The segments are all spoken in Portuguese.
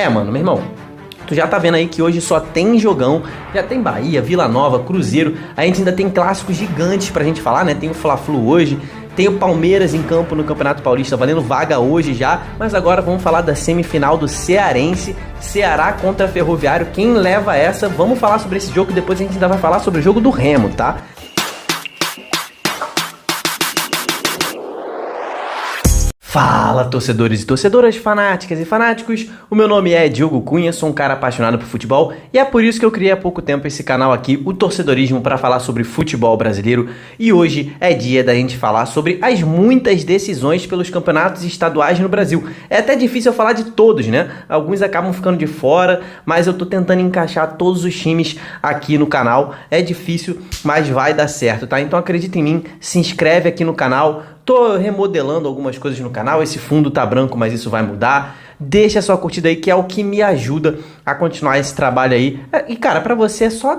Mano, meu irmão, tu já tá vendo aí que hoje só tem jogão, já tem Bahia, Vila Nova, Cruzeiro, a gente ainda tem clássicos gigantes pra gente falar, né? Tem o Fla-Flu hoje, tem o Palmeiras em campo no Campeonato Paulista, valendo vaga hoje já, mas agora vamos falar da semifinal do Cearense, Ceará contra Ferroviário, quem leva essa? Vamos falar sobre esse jogo, depois a gente ainda vai falar sobre o jogo do Remo, tá? Fala, torcedores e torcedoras, fanáticas e fanáticos, o meu nome é Diogo Cunha, sou um cara apaixonado por futebol e é por isso que eu criei há pouco tempo esse canal aqui, o Torcedorismo, para falar sobre futebol brasileiro, e hoje é dia da gente falar sobre as muitas decisões pelos campeonatos estaduais no Brasil. É até difícil eu falar de todos, né? Alguns acabam ficando de fora, mas eu tô tentando encaixar todos os times aqui no canal, é difícil, mas vai dar certo, tá? Então acredita em mim, se inscreve aqui no canal. Tô remodelando algumas coisas no canal, esse fundo tá branco, mas isso vai mudar. Deixa a sua curtida aí, que é o que me ajuda a continuar esse trabalho aí. E cara, pra você é só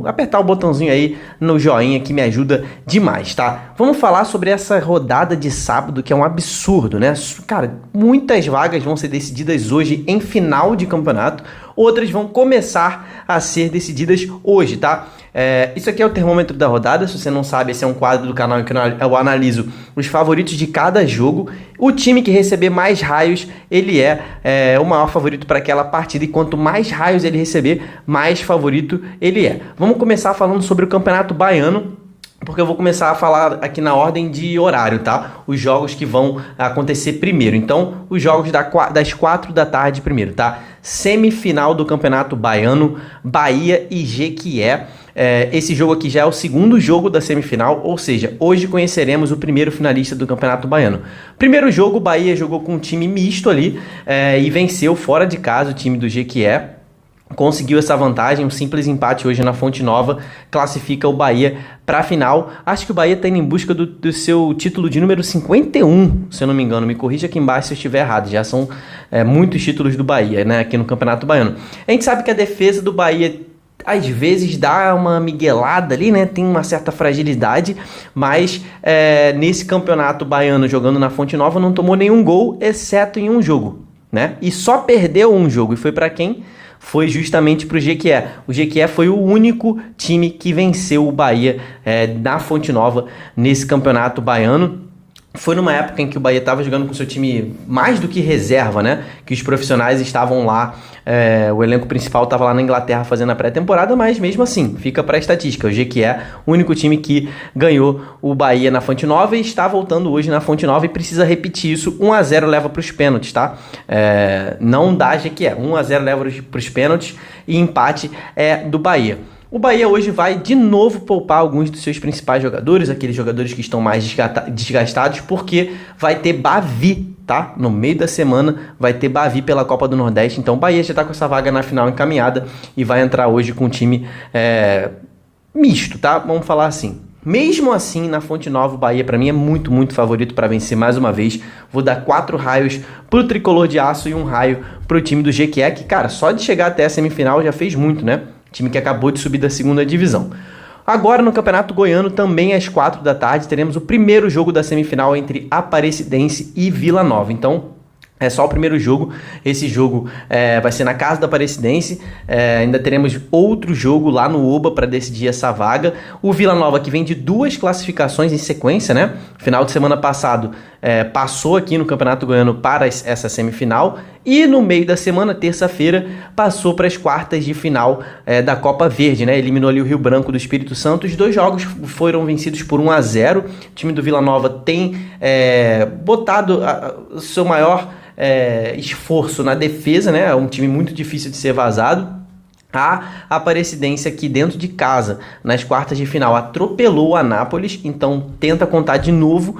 apertar o botãozinho aí no joinha, que me ajuda demais, tá? Vamos falar sobre essa rodada de sábado, que é um absurdo, né? Cara, muitas vagas vão ser decididas hoje em final de campeonato, outras vão começar a ser decididas hoje, tá? Isso aqui é o termômetro da rodada. Se você não sabe, esse é um quadro do canal em que eu analiso os favoritos de cada jogo. O time que receber mais raios, ele é o maior favorito para aquela partida, e quanto mais raios ele receber, mais favorito ele é. Vamos começar falando sobre o Campeonato Baiano, porque eu vou começar a falar aqui na ordem de horário, tá? Os jogos que vão acontecer primeiro. Então, os jogos das 4 da tarde primeiro, tá? Semifinal do Campeonato Baiano, Bahia e Jequié. Esse jogo aqui já é o segundo jogo da semifinal, ou seja, hoje conheceremos o primeiro finalista do Campeonato Baiano. Primeiro jogo, o Bahia jogou com um time misto ali e venceu fora de casa o time do Jequié. Conseguiu essa vantagem, um simples empate hoje na Fonte Nova classifica o Bahia para a final. Acho que o Bahia está indo em busca do seu título de número 51, se eu não me engano. Me corrija aqui embaixo se eu estiver errado. Já são muitos títulos do Bahia, né, aqui no Campeonato Baiano. A gente sabe que a defesa do Bahia às vezes dá uma miguelada ali, né? Tem uma certa fragilidade, mas nesse Campeonato Baiano, jogando na Fonte Nova, não tomou nenhum gol, exceto em um jogo, né? E só perdeu um jogo, e foi para quem? Foi justamente para o Jequié. O Jequié foi o único time que venceu o Bahia na Fonte Nova nesse Campeonato Baiano. Foi numa época em que o Bahia estava jogando com seu time mais do que reserva, né? Que os profissionais estavam lá, o elenco principal estava lá na Inglaterra fazendo a pré-temporada, mas mesmo assim, fica para a estatística. O Jequié, o único time que ganhou o Bahia na Fonte Nova, e está voltando hoje na Fonte Nova e precisa repetir isso. 1-0 leva para os pênaltis, tá? Não dá Jequié. 1-0 leva para os pênaltis e empate é do Bahia. O Bahia hoje vai de novo poupar alguns dos seus principais jogadores, aqueles jogadores que estão mais desgastados, porque vai ter Bavi, tá? No meio da semana vai ter Bavi pela Copa do Nordeste, então o Bahia já está com essa vaga na final encaminhada e vai entrar hoje com um time misto, tá? Vamos falar assim. Mesmo assim, na Fonte Nova, o Bahia para mim é muito, muito favorito para vencer mais uma vez. Vou dar 4 raios pro Tricolor de Aço e 1 raio pro time do Jequié, que, cara, só de chegar até a semifinal já fez muito, né? Time que acabou de subir da 2ª divisão. Agora no Campeonato Goiano, também às 4 da tarde, teremos o primeiro jogo da semifinal entre Aparecidense e Vila Nova. Então, é só o primeiro jogo. Esse jogo vai ser na casa da Aparecidense. Ainda teremos outro jogo lá no Oba para decidir essa vaga. O Vila Nova, que vem de 2 classificações em sequência, né? Final de semana passado passou aqui no Campeonato Goiano para essa semifinal. E no meio da semana, terça-feira, passou para as quartas de final da Copa Verde, né? Eliminou ali o Rio Branco do Espírito Santo. Os 2 jogos foram vencidos por 1-0. O time do Vila Nova tem botado o seu maior esforço na defesa, né? É um time muito difícil de ser vazado. A Aparecidense aqui dentro de casa, nas quartas de final, atropelou o Anápolis, então tenta contar de novo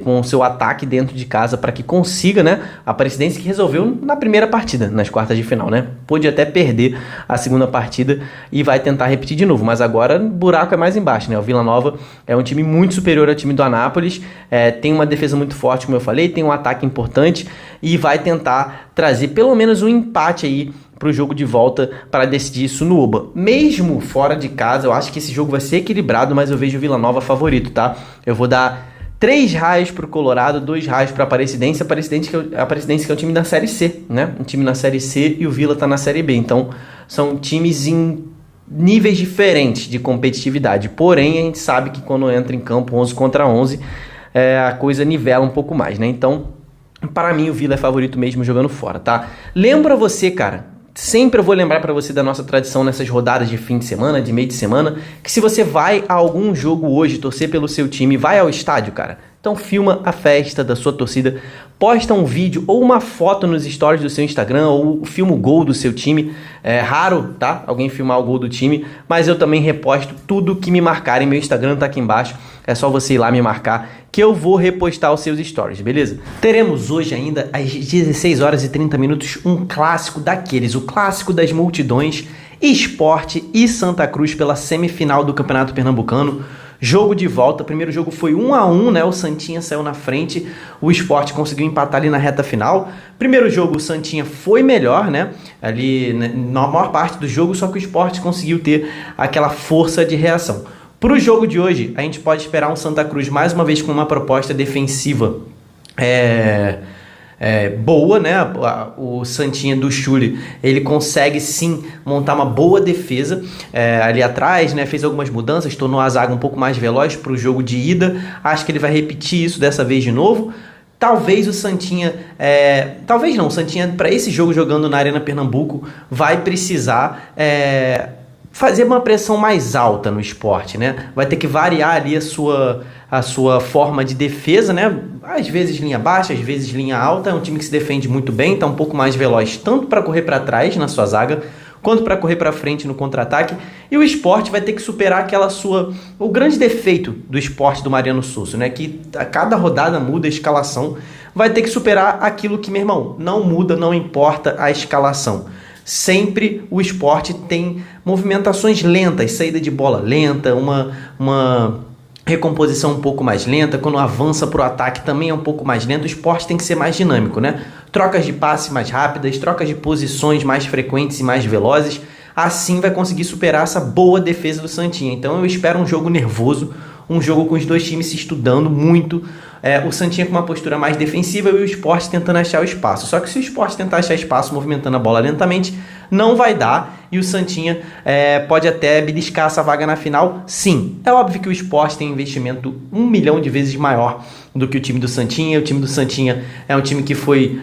com o seu ataque dentro de casa para que consiga, né? A Aparecidense que resolveu na primeira partida, nas quartas de final, né? Pôde até perder a segunda partida e vai tentar repetir de novo, mas agora o buraco é mais embaixo, né? O Vila Nova é um time muito superior ao time do Anápolis, tem uma defesa muito forte, como eu falei, tem um ataque importante e vai tentar trazer pelo menos um empate aí para o jogo de volta para decidir isso no Oba. Mesmo fora de casa, eu acho que esse jogo vai ser equilibrado, mas eu vejo o Vila Nova favorito, tá? Eu vou dar R$3 pro Colorado, R$2 pra Aparecidense. Aparecidense que é o time da Série C, né? Um time na Série C e o Vila tá na Série B. Então, são times em níveis diferentes de competitividade. Porém, a gente sabe que quando entra em campo 11 contra 11, a coisa nivela um pouco mais, né? Então, para mim, o Vila é favorito mesmo jogando fora, tá? Lembra você, cara, sempre eu vou lembrar para você da nossa tradição nessas rodadas de fim de semana, de meio de semana, que se você vai a algum jogo hoje torcer pelo seu time, vai ao estádio, cara. Então filma a festa da sua torcida, posta um vídeo ou uma foto nos stories do seu Instagram ou filma o gol do seu time. É raro, tá? Alguém filmar o gol do time, mas eu também reposto tudo que me marcarem. Meu Instagram tá aqui embaixo, é só você ir lá me marcar que eu vou repostar os seus stories, beleza? Teremos hoje ainda às 16 horas e 30 minutos um clássico daqueles, o clássico das multidões, Sport e Santa Cruz pela semifinal do Campeonato Pernambucano. Jogo de volta, o primeiro jogo foi 1-1, né? O Santinha saiu na frente, o Sport conseguiu empatar ali na reta final. Primeiro jogo o Santinha foi melhor, né? Ali na maior parte do jogo, só que o Sport conseguiu ter aquela força de reação. Para o jogo de hoje, a gente pode esperar um Santa Cruz mais uma vez com uma proposta defensiva boa, né? O Santinha do Schulli, ele consegue sim montar uma boa defesa ali atrás, né? Fez algumas mudanças, tornou a zaga um pouco mais veloz para o jogo de ida. Acho que ele vai repetir isso dessa vez de novo. Talvez o Santinha, o Santinha para esse jogo jogando na Arena Pernambuco vai precisar fazer uma pressão mais alta no Sport, né? Vai ter que variar ali a sua forma de defesa, né? Às vezes linha baixa, às vezes linha alta. É um time que se defende muito bem, tá um pouco mais veloz, tanto para correr para trás na sua zaga, quanto para correr para frente no contra-ataque. E o Sport vai ter que superar o grande defeito do Sport do Mariano Susso, né? Que a cada rodada muda a escalação. Vai ter que superar aquilo que, meu irmão, não muda, não importa a escalação. Sempre o Sport tem movimentações lentas, saída de bola lenta, uma recomposição um pouco mais lenta. Quando avança para o ataque também é um pouco mais lento. O Sport tem que ser mais dinâmico, né? Trocas de passe mais rápidas, trocas de posições mais frequentes e mais velozes. Assim vai conseguir superar essa boa defesa do Santinha. Então eu espero um jogo nervoso, um jogo com os dois times se estudando muito. O Santinha com uma postura mais defensiva e o Sport tentando achar o espaço. Só que se o Sport tentar achar espaço movimentando a bola lentamente, não vai dar. E o Santinha pode até beliscar essa vaga na final. Sim, é óbvio que o Sport tem um investimento 1 milhão de vezes maior do que o time do Santinha. O time do Santinha é um time que foi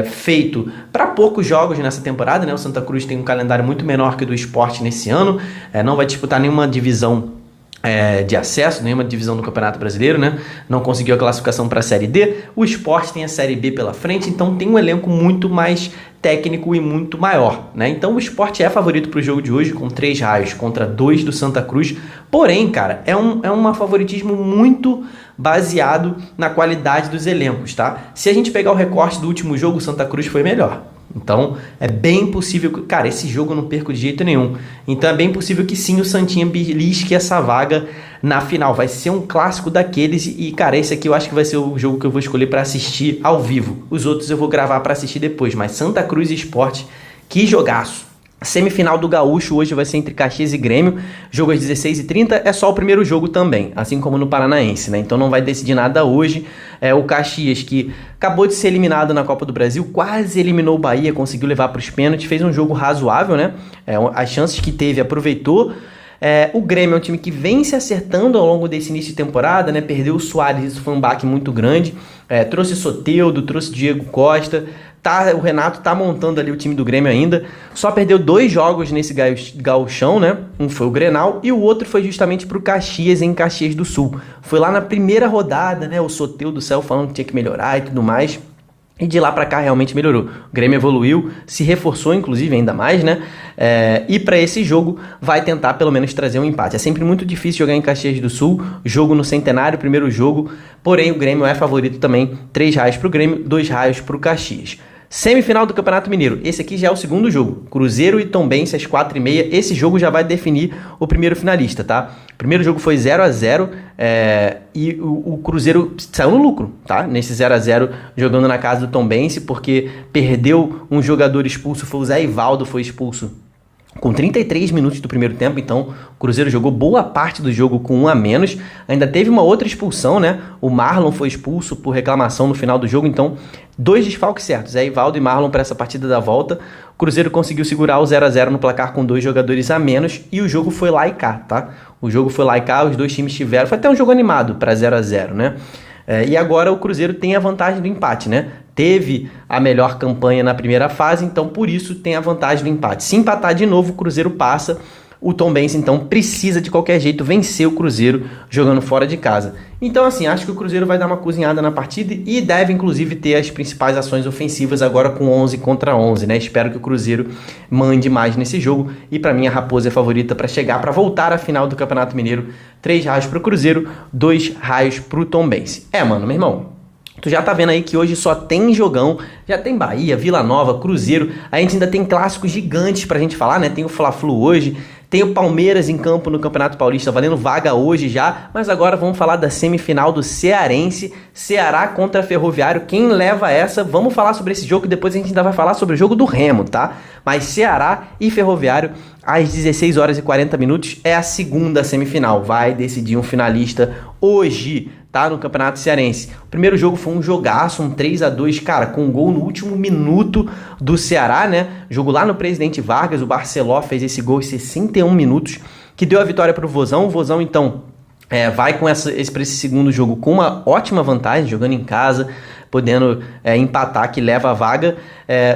feito para poucos jogos nessa temporada, né? O Santa Cruz tem um calendário muito menor que o do Sport nesse ano. Não vai disputar nenhuma divisão de acesso, nenhuma divisão do Campeonato Brasileiro, né? Não conseguiu a classificação para a Série D. O Sport tem a Série B pela frente, então tem um elenco muito mais técnico e muito maior, né? Então o Sport é favorito para o jogo de hoje, com 3 raios contra 2 do Santa Cruz. Porém, cara, é um favoritismo muito baseado na qualidade dos elencos, tá? Se a gente pegar o recorte do último jogo, o Santa Cruz foi melhor. Então é bem possível que, cara, esse jogo eu não perco de jeito nenhum. Então é bem possível que sim, o Santinha belisque essa vaga na final. Vai ser um clássico daqueles e, cara, esse aqui eu acho que vai ser o jogo que eu vou escolher para assistir ao vivo. Os outros eu vou gravar para assistir depois, mas Santa Cruz e Sport, que jogaço! A semifinal do Gaúcho hoje vai ser entre Caxias e Grêmio, jogo às 16h30, é só o primeiro jogo também, assim como no Paranaense, né? Então não vai decidir nada hoje. O Caxias, que acabou de ser eliminado na Copa do Brasil, quase eliminou o Bahia, conseguiu levar para os pênaltis, fez um jogo razoável, né? As chances que teve, aproveitou. O Grêmio é um time que vem se acertando ao longo desse início de temporada, né? Perdeu o Soares, isso foi um baque muito grande. Trouxe Soteldo, trouxe Diego Costa. O Renato tá montando ali o time do Grêmio ainda. Só perdeu 2 jogos nesse gauchão, né? Um foi o Grenal e o outro foi justamente pro Caxias, em Caxias do Sul. Foi lá na primeira rodada, né? O Soteldo saiu falando que tinha que melhorar e tudo mais. E de lá para cá realmente melhorou. O Grêmio evoluiu, se reforçou inclusive ainda mais, né? E para esse jogo vai tentar pelo menos trazer um empate. É sempre muito difícil jogar em Caxias do Sul, jogo no Centenário, primeiro jogo. Porém o Grêmio é favorito também, 3 raios pro Grêmio, 2 raios pro Caxias. Semifinal do Campeonato Mineiro, esse aqui já é o segundo jogo, Cruzeiro e Tombense às 4h30, esse jogo já vai definir o primeiro finalista, tá? O primeiro jogo foi 0-0 e o Cruzeiro saiu no lucro, tá? Nesse 0-0 jogando na casa do Tombense, porque perdeu um jogador expulso, foi o Zé Ivaldo, foi expulso com 33 minutos do primeiro tempo, então o Cruzeiro jogou boa parte do jogo com 1 a menos, ainda teve uma outra expulsão, né? O Marlon foi expulso por reclamação no final do jogo, então 2 desfalques certos, Ivaldo e Marlon para essa partida da volta. O Cruzeiro conseguiu segurar o 0 a 0 no placar com 2 jogadores a menos e o jogo foi lá e cá, tá? O jogo foi lá e cá, os dois times tiveram, foi até um jogo animado para 0 a 0, né? E agora o Cruzeiro tem a vantagem do empate, né? Teve a melhor campanha na primeira fase, então por isso tem a vantagem do empate. Se empatar de novo, o Cruzeiro passa. O Tombense, então, precisa de qualquer jeito vencer o Cruzeiro jogando fora de casa. Então, assim, acho que o Cruzeiro vai dar uma cozinhada na partida e deve, inclusive, ter as principais ações ofensivas agora com 11 contra 11, né? Espero que o Cruzeiro mande mais nesse jogo. E, para mim, a Raposa é a favorita para chegar, para voltar à final do Campeonato Mineiro. 3 raios para o Cruzeiro, 2 raios para o Tombense. Mano, meu irmão, tu já tá vendo aí que hoje só tem jogão, já tem Bahia, Vila Nova, Cruzeiro, a gente ainda tem clássicos gigantes pra gente falar, né? Tem o Fla-Flu hoje, tem o Palmeiras em campo no Campeonato Paulista, valendo vaga hoje já, mas agora vamos falar da semifinal do Cearense, Ceará contra Ferroviário, quem leva essa? Vamos falar sobre esse jogo e depois a gente ainda vai falar sobre o jogo do Remo, tá? Mas Ceará e Ferroviário, às 16 horas e 40 minutos, é a segunda semifinal, vai decidir um finalista hoje, tá, no Campeonato Cearense. O primeiro jogo foi um jogaço, um 3 a 2, cara, com um gol no último minuto do Ceará, né? Jogo lá no Presidente Vargas, o Barceló fez esse gol em 61 minutos, que deu a vitória para o Vozão. O Vozão, então, vai com esse segundo jogo com uma ótima vantagem, jogando em casa, podendo empatar, que leva a vaga.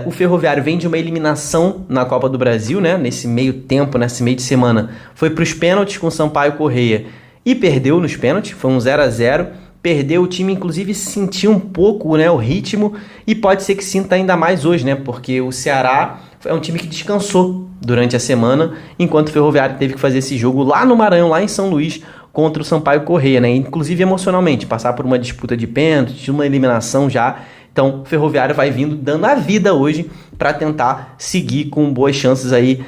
O Ferroviário vem de uma eliminação na Copa do Brasil, né? Nesse meio tempo, nesse meio de semana, foi para os pênaltis com o Sampaio Corrêa e perdeu nos pênaltis, foi um 0 a 0. Perdeu, o time inclusive sentiu um pouco, né, o ritmo, e pode ser que sinta ainda mais hoje, né? Porque o Ceará é um time que descansou durante a semana, enquanto o Ferroviário teve que fazer esse jogo lá no Maranhão, lá em São Luís, contra o Sampaio Corrêa, né? Inclusive emocionalmente, passar por uma disputa de pênalti, uma eliminação já. Então o Ferroviário vai vindo dando a vida hoje para tentar seguir com boas chances aí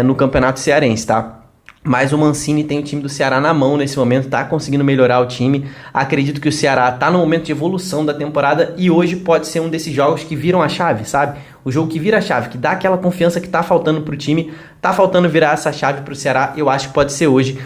no Campeonato Cearense, tá? Mas o Mancini tem o time do Ceará na mão nesse momento, tá conseguindo melhorar o time. Acredito que o Ceará tá no momento de evolução da temporada e hoje pode ser um desses jogos que viram a chave, sabe? O jogo que vira a chave, que dá aquela confiança que tá faltando pro time, tá faltando virar essa chave pro Ceará. Eu acho que pode ser hoje,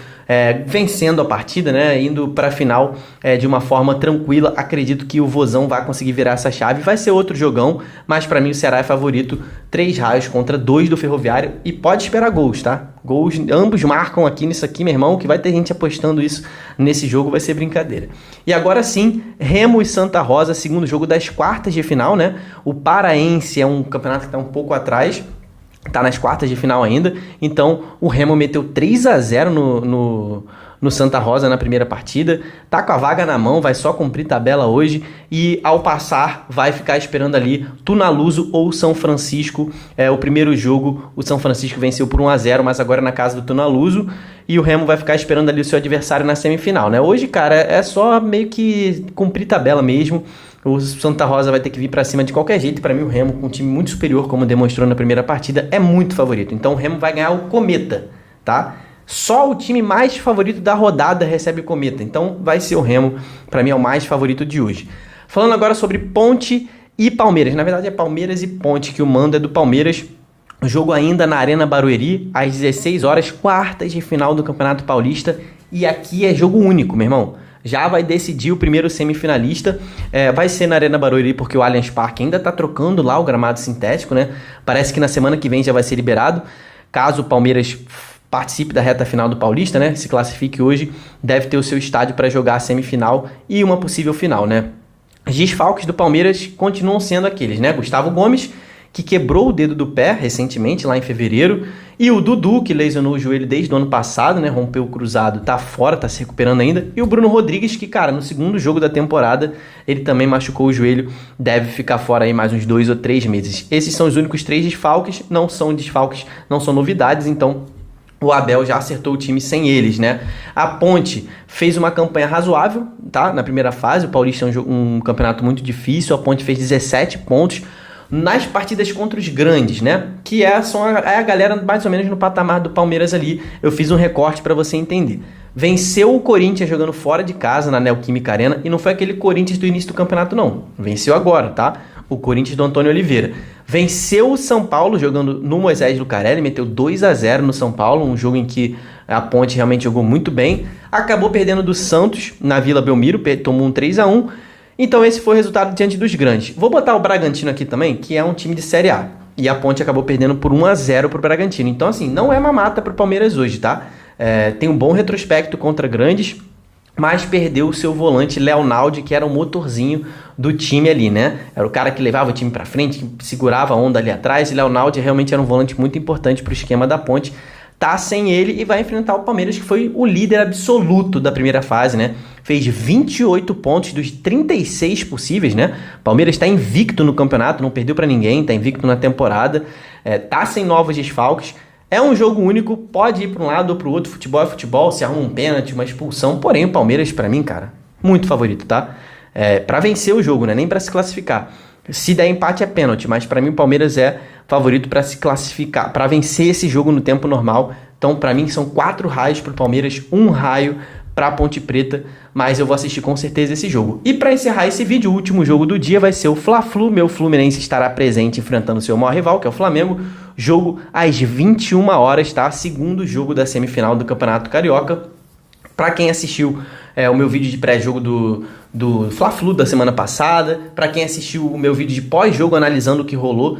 vencendo a partida, né? Indo pra final de uma forma tranquila. Acredito que o Vozão vai conseguir virar essa chave. Vai ser outro jogão, mas pra mim o Ceará é favorito. 3 raios contra 2 do Ferroviário e pode esperar gols, tá? Gols, ambos marcam aqui nisso aqui, meu irmão, que vai ter gente apostando isso nesse jogo, vai ser brincadeira. E agora sim, Remo e Santa Rosa, segundo jogo das quartas de final, né? O Paraense é um campeonato que tá um pouco atrás, tá nas quartas de final ainda, então o Remo meteu 3 a 0 no Santa Rosa na primeira partida, tá com a vaga na mão, vai só cumprir tabela hoje e ao passar vai ficar esperando ali Tunaluso ou São Francisco. O primeiro jogo o São Francisco venceu por 1 a 0, mas agora na casa do Tunaluso, e o Remo vai ficar esperando ali o seu adversário na semifinal, né? Hoje, cara, é só meio que cumprir tabela mesmo. O Santa Rosa vai ter que vir para cima de qualquer jeito. Para mim o Remo, com um time muito superior, como demonstrou na primeira partida, é muito favorito. Então o Remo vai ganhar o Cometa, tá? Só o time mais favorito da rodada recebe o Cometa. Então vai ser o Remo, para mim é o mais favorito de hoje. Falando agora sobre Ponte e Palmeiras. Na verdade é Palmeiras e Ponte, que o mando é do Palmeiras. O jogo ainda na Arena Barueri, às 16 horas, quartas de final do Campeonato Paulista. E aqui é jogo único, meu irmão. Já vai decidir o primeiro semifinalista. Vai ser na Arena Barueri, porque o Allianz Parque ainda está trocando lá o gramado sintético, né? Parece que na semana que vem já vai ser liberado. Caso o Palmeiras participe da reta final do Paulista, né? Se classifique hoje, deve ter o seu estádio para jogar a semifinal e uma possível final, né? Os desfalques do Palmeiras continuam sendo aqueles, né? Gustavo Gomes, que quebrou o dedo do pé recentemente, lá em fevereiro, e o Dudu, que lesionou o joelho desde o ano passado, né, rompeu o cruzado, tá fora, tá se recuperando ainda, e o Bruno Rodrigues, que, cara, no segundo jogo da temporada, ele também machucou o joelho, deve ficar fora aí mais uns 2 ou 3 meses. Esses são os únicos 3 desfalques, não são novidades, então o Abel já acertou o time sem eles, né? A Ponte fez uma campanha razoável, tá, na primeira fase. O Paulista é um campeonato muito difícil, a Ponte fez 17 pontos, nas partidas contra os grandes, né? Que é a galera mais ou menos no patamar do Palmeiras ali. Eu fiz um recorte para você entender. Venceu o Corinthians jogando fora de casa na Neoquímica Arena, e não foi aquele Corinthians do início do campeonato, não. Venceu agora, tá? o Corinthians do Antônio Oliveira. Venceu o São Paulo jogando no Moisés Lucarelli, meteu 2-0 no São Paulo, um jogo em que a Ponte realmente jogou muito bem. Acabou perdendo do Santos na Vila Belmiro, tomou um 3-1. Então esse foi o resultado diante dos grandes. Vou botar o Bragantino aqui também, que é um time de Série A. E a Ponte acabou perdendo por 1-0 pro Bragantino. Então assim, não é mamata pro Palmeiras hoje, tá? Tem um bom retrospecto contra grandes, mas perdeu o seu volante Leonaldi, que era o motorzinho do time ali, né? Era o cara que levava o time pra frente, que segurava a onda ali atrás. E Leonaldi realmente era um volante muito importante pro esquema da Ponte. Tá sem ele e vai enfrentar o Palmeiras, que foi o líder absoluto da primeira fase, né? Fez 28 pontos dos 36 possíveis, né? Palmeiras está invicto no campeonato, não perdeu para ninguém, tá invicto na temporada, tá sem novos desfalques. É um jogo único, pode ir para um lado ou para o outro, futebol é futebol, se arruma um pênalti, uma expulsão, porém o Palmeiras, para mim, cara, muito favorito, tá? Para vencer o jogo, né? Nem para se classificar. Se der empate é pênalti, mas para mim o Palmeiras é favorito para se classificar, para vencer esse jogo no tempo normal. Então, para mim, são 4 raios para o Palmeiras, 1 raio para a Ponte Preta, mas eu vou assistir com certeza esse jogo. E para encerrar esse vídeo, o último jogo do dia vai ser o Fla-Flu. Meu Fluminense estará presente enfrentando o seu maior rival, que é o Flamengo. Jogo às 21 horas, tá? Segundo jogo da semifinal do Campeonato Carioca. Para quem assistiu o meu vídeo de pré-jogo do Fla-Flu da semana passada, para quem assistiu o meu vídeo de pós-jogo analisando o que rolou,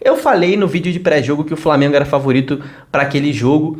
eu falei no vídeo de pré-jogo que o Flamengo era favorito para aquele jogo,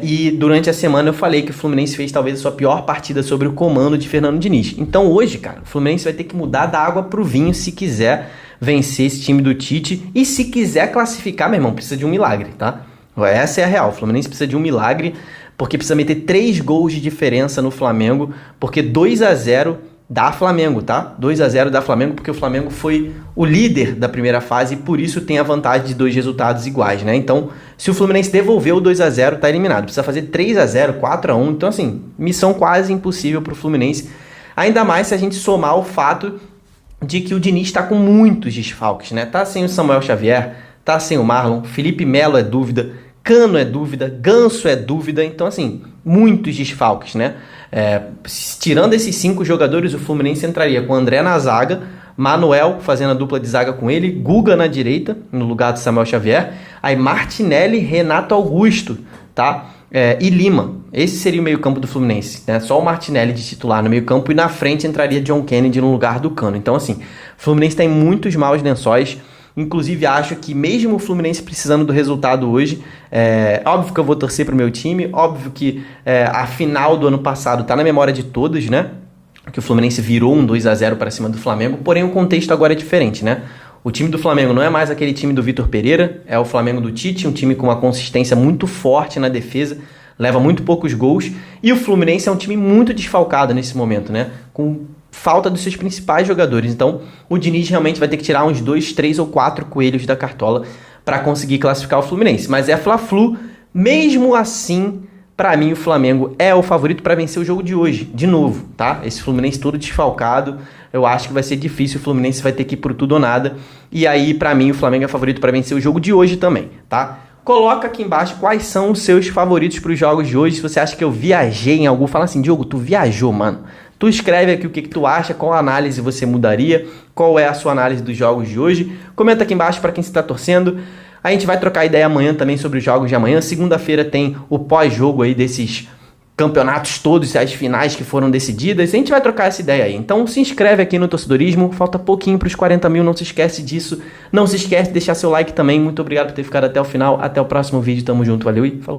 e durante a semana eu falei que o Fluminense fez talvez a sua pior partida sobre o comando de Fernando Diniz. Então hoje, cara, o Fluminense vai ter que mudar da água pro vinho se quiser vencer esse time do Tite, e se quiser classificar, meu irmão, precisa de um milagre, tá? Essa é a real, o Fluminense precisa de um milagre, porque precisa meter 3 gols de diferença no Flamengo, porque 2-0 dá Flamengo, tá? 2-0 dá Flamengo, porque o Flamengo foi o líder da primeira fase e por isso tem a vantagem de 2 resultados iguais, né? Então, se o Fluminense devolver o 2-0, tá eliminado. Precisa fazer 3-0, 4-1, então assim, missão quase impossível pro Fluminense. Ainda mais se a gente somar o fato de que o Diniz tá com muitos desfalques, né? Tá sem o Samuel Xavier, tá sem o Marlon, Felipe Melo é dúvida, Cano é dúvida, Ganso é dúvida, então assim, muitos desfalques, né? Tirando esses 5 jogadores, o Fluminense entraria com André na zaga, Manuel fazendo a dupla de zaga com ele, Guga na direita, no lugar do Samuel Xavier, aí Martinelli, Renato Augusto, tá? E Lima. Esse seria o meio-campo do Fluminense, né? Só o Martinelli de titular no meio-campo e na frente entraria John Kennedy no lugar do Cano. Então, assim, o Fluminense tem muitos maus lençóis. Inclusive, acho que mesmo o Fluminense precisando do resultado hoje, óbvio que eu vou torcer pro meu time, óbvio que a final do ano passado tá na memória de todos, né? Que o Fluminense virou um 2-0 para cima do Flamengo, porém o contexto agora é diferente, né? O time do Flamengo não é mais aquele time do Vitor Pereira, é o Flamengo do Tite, um time com uma consistência muito forte na defesa, leva muito poucos gols, e o Fluminense é um time muito desfalcado nesse momento, né? Com falta dos seus principais jogadores. Então, o Diniz realmente vai ter que tirar uns 2, 3 ou 4 coelhos da cartola para conseguir classificar o Fluminense. Mas é Fla-Flu, mesmo assim, para mim o Flamengo é o favorito para vencer o jogo de hoje, de novo, tá? Esse Fluminense todo desfalcado, eu acho que vai ser difícil, o Fluminense vai ter que ir por tudo ou nada. E aí, para mim, o Flamengo é favorito para vencer o jogo de hoje também, tá? Coloca aqui embaixo quais são os seus favoritos para os jogos de hoje. Se você acha que eu viajei em algum, fala assim, Diogo, tu viajou, mano. Tu escreve aqui o que tu acha, qual análise você mudaria, qual é a sua análise dos jogos de hoje. Comenta aqui embaixo para quem você está torcendo. A gente vai trocar ideia amanhã também sobre os jogos de amanhã. Segunda-feira tem o pós-jogo aí desses campeonatos todos, as finais que foram decididas. A gente vai trocar essa ideia aí. Então se inscreve aqui no Torcedorismo. Falta pouquinho para os 40 mil, não se esquece disso. Não se esquece de deixar seu like também. Muito obrigado por ter ficado até o final. Até o próximo vídeo. Tamo junto. Valeu e falou.